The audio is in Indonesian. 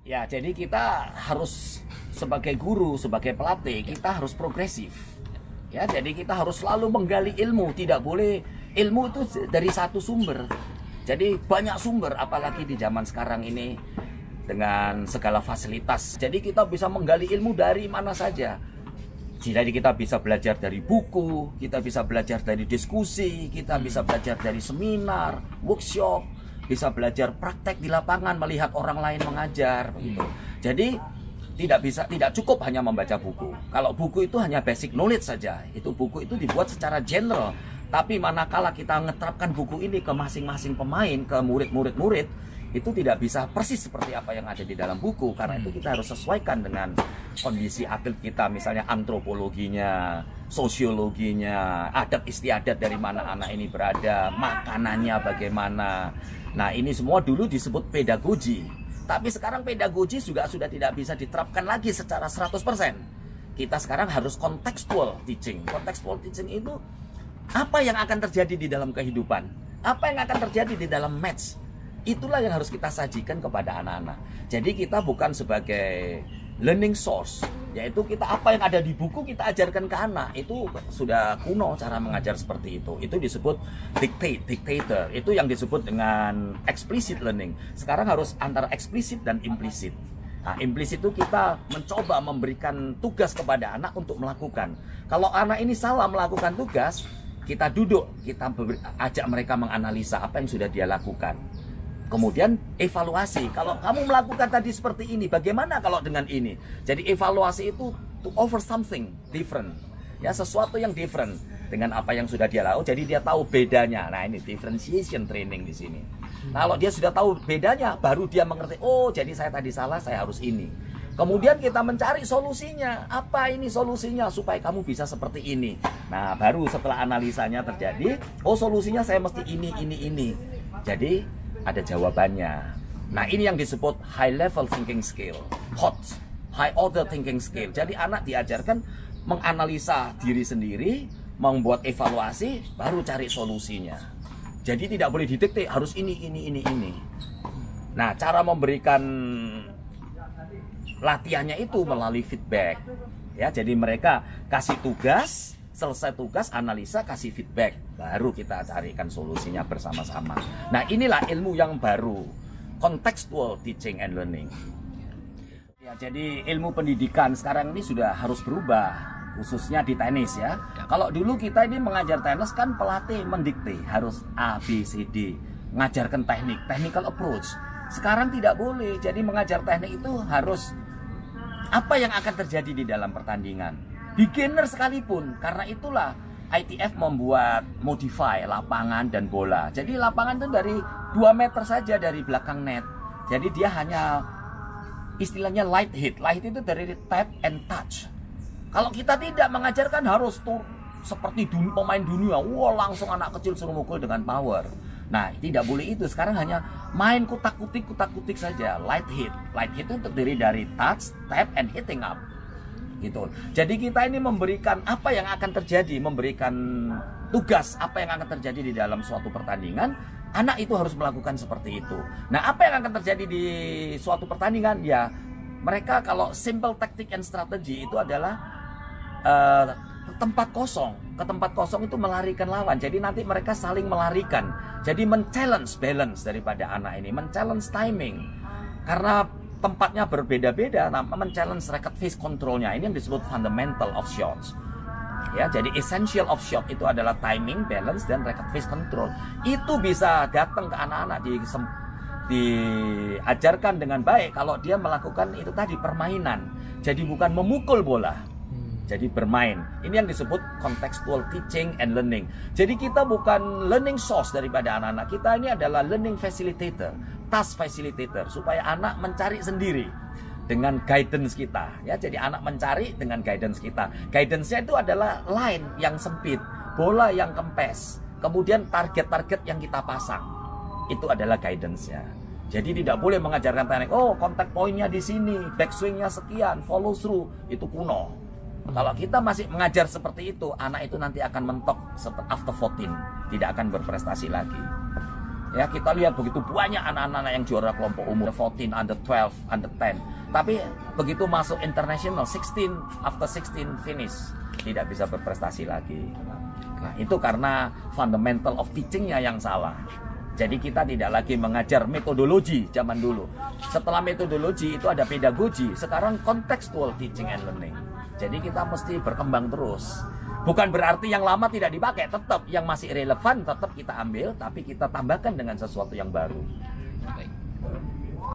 Ya, jadi kita harus sebagai guru, sebagai pelatih, kita harus progresif. Ya, jadi kita harus selalu menggali ilmu, tidak boleh ilmu itu dari satu sumber. Jadi banyak sumber, apalagi di zaman sekarang ini dengan segala fasilitas. Jadi kita bisa menggali ilmu dari mana saja. Jadi kita bisa belajar dari buku, kita bisa belajar dari diskusi, kita bisa belajar dari seminar, workshop, bisa belajar praktek di lapangan, melihat orang lain mengajar begitu. Jadi tidak cukup hanya membaca buku. Kalau buku itu hanya basic knowledge saja. Itu buku itu dibuat secara general. Tapi manakala kita ngeterapkan buku ini ke masing-masing pemain, ke murid-murid, itu tidak bisa persis seperti apa yang ada di dalam buku. Karena itu kita harus sesuaikan dengan kondisi atlet kita, misalnya antropologinya, sosiologinya, adat istiadat dari mana anak ini berada, makanannya bagaimana. Nah, ini semua dulu disebut pedagogi. Tapi sekarang pedagogi juga sudah tidak bisa diterapkan lagi secara 100%. Kita sekarang harus contextual teaching. Contextual teaching itu apa yang akan terjadi di dalam kehidupan, apa yang akan terjadi di dalam match. Itulah yang harus kita sajikan kepada anak-anak. Jadi kita bukan sebagai learning source, yaitu kita apa yang ada di buku kita ajarkan ke anak. Itu sudah kuno cara mengajar seperti itu. Itu disebut dictator. Itu yang disebut dengan explicit learning. Sekarang harus antara eksplisit dan implisit. Nah, implisit itu kita mencoba memberikan tugas kepada anak untuk melakukan. Kalau anak ini salah melakukan tugas, kita duduk, kita ajak mereka menganalisa apa yang sudah dia lakukan. Kemudian evaluasi, kalau kamu melakukan tadi seperti ini, bagaimana kalau dengan ini? Jadi evaluasi itu to offer something different, ya, sesuatu yang different dengan apa yang sudah dia lakukan. Jadi dia tahu bedanya. Nah, ini differentiation training di sini. Nah, kalau dia sudah tahu bedanya, baru dia mengerti. Oh, jadi saya tadi salah, saya harus ini. Kemudian kita mencari solusinya. Apa ini solusinya supaya kamu bisa seperti ini? Nah, baru setelah analisanya terjadi, oh solusinya saya mesti ini. Jadi ada jawabannya. Nah, ini yang disebut high level thinking skill, high order thinking skill. Jadi anak diajarkan menganalisa diri sendiri, membuat evaluasi, baru cari solusinya. Jadi tidak boleh didikte harus ini. Nah, cara memberikan latihannya itu melalui feedback. Ya, jadi mereka kasih tugas, selesai tugas, analisa, kasih feedback, baru kita carikan solusinya bersama-sama. Nah, inilah ilmu yang baru, contextual teaching and learning. Ya, jadi ilmu pendidikan sekarang ini sudah harus berubah, khususnya di tenis ya. Kalau dulu kita ini mengajar tenis kan pelatih mendikte, harus A, B, C, D, mengajarkan technical approach. Sekarang tidak boleh, jadi mengajar teknik itu harus apa yang akan terjadi di dalam pertandingan. Beginner sekalipun, karena itulah ITF membuat modify lapangan dan bola. Jadi lapangan itu dari 2 meter saja dari belakang net. Jadi dia hanya istilahnya light hit. Light hit itu dari tap and touch. Kalau kita tidak mengajarkan harus seperti pemain dunia, wah langsung anak kecil suruh mukul dengan power. Nah, tidak boleh itu. Sekarang hanya main kutak-kutik saja. Light hit. Light hit itu terdiri dari touch, tap, and hitting up. Gitu. Jadi kita ini memberikan apa yang akan terjadi, memberikan tugas apa yang akan terjadi di dalam suatu pertandingan. Anak itu harus melakukan seperti itu. Nah, apa yang akan terjadi di suatu pertandingan? Ya, mereka kalau simple tactic and strategy itu adalah tempat kosong. Ke tempat kosong itu melarikan lawan. Jadi nanti mereka saling melarikan. Jadi men-challenge balance daripada anak ini, men-challenge timing. Karena tempatnya berbeda-beda, men-challenge racket face controlnya. Ini yang disebut fundamental of shots. Ya, jadi essential of shot itu adalah timing, balance, dan racket face control. Itu bisa datang ke anak-anak diajarkan dengan baik kalau dia melakukan itu tadi permainan. Jadi bukan memukul bola. Jadi bermain. Ini yang disebut contextual teaching and learning. Jadi kita bukan learning source daripada anak-anak. Kita ini adalah learning facilitator, task facilitator, supaya anak mencari sendiri dengan guidance kita. Ya, jadi anak mencari dengan guidance kita. Guidance-nya itu adalah line yang sempit, bola yang kempes, kemudian target-target yang kita pasang. Itu adalah guidance-nya. Jadi tidak boleh mengajarkan teknik, oh contact point-nya di sini, backswing-nya sekian, follow through, itu kuno. Kalau kita masih mengajar seperti itu, anak itu nanti akan mentok after 14, tidak akan berprestasi lagi. Ya, kita lihat begitu banyak anak-anak yang juara kelompok umur 14, under 12, under 10. Tapi begitu masuk international 16, after 16 finish tidak bisa berprestasi lagi. Nah, itu karena fundamental of teachingnya yang salah. Jadi kita tidak lagi mengajar metodologi zaman dulu. Setelah metodologi itu ada pedagogi, sekarang contextual teaching and learning. Jadi kita mesti berkembang terus. Bukan berarti yang lama tidak dipakai, tetap yang masih relevan tetap kita ambil, tapi kita tambahkan dengan sesuatu yang baru. Baik.